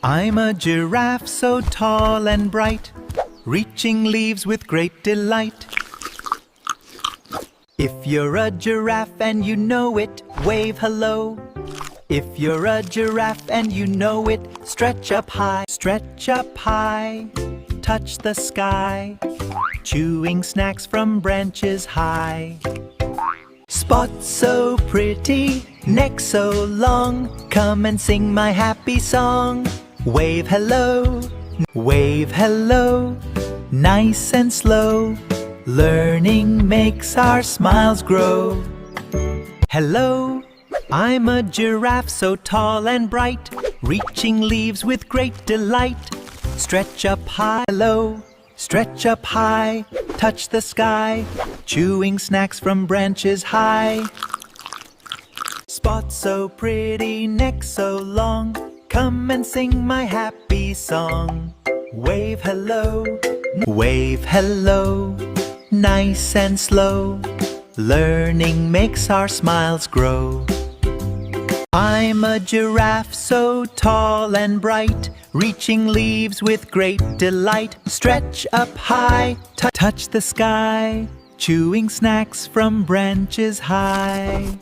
I'm a giraffe so tall and bright, reaching leaves with great delight. If you're a giraffe and you know it, wave hello. If you're a giraffe and you know it, stretch up high, touch the sky, chewing snacks from branches high. Spot so pretty, neck so long, come and sing my happy song. Wave hello, nice and slow, learning makes our smiles grow. Hello, I'm a giraffe so tall and bright, reaching leaves with great delight. Stretch up high, hello, stretch up high, touch the sky, chewing snacks from branches high. Spot so pretty, neck so long, come and sing my happy song. Wave hello, nice and slow, learning makes our smiles grow. I'm a giraffe so tall and bright, reaching leaves with great delight. Stretch up high, touch the sky, chewing snacks from branches high.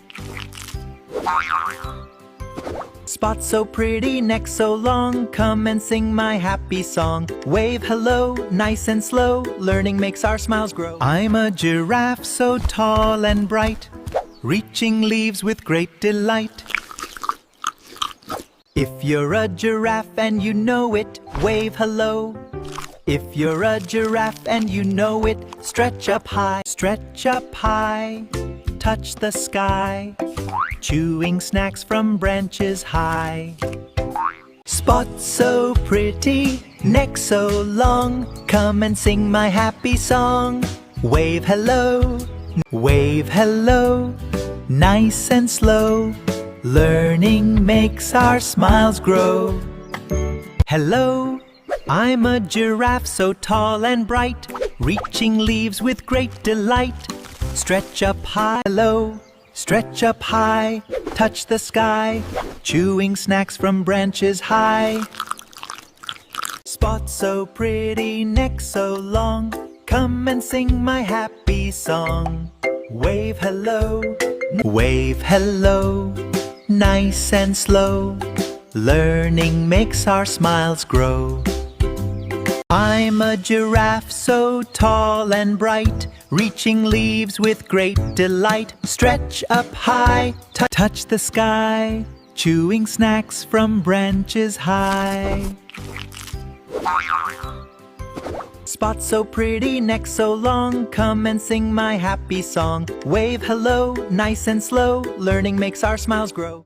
Spot so pretty, neck so long, come and sing my happy song. Wave hello, nice and slow, learning makes our smiles grow. I'm a giraffe so tall and bright, reaching leaves with great delight. If you're a giraffe and you know it, wave hello. If you're a giraffe and you know it, stretch up high, touch the sky, chewing snacks from branches high. Spot so pretty, neck so long, come and sing my happy song. Wave hello, nice and slow, learning makes our smiles grow. Hello, I'm a giraffe so tall and bright, reaching leaves with great delight. Stretch up high, hello, stretch up high, touch the sky, chewing snacks from branches high. Spot so pretty, neck so long, come and sing my happy song. Wave hello, nice and slow, learning makes our smiles grow. I'm a giraffe so tall and bright, reaching leaves with great delight. Stretch up high, touch the sky, chewing snacks from branches high. Spot so pretty, neck so long, come and sing my happy song. Wave hello, nice and slow, learning makes our smiles grow.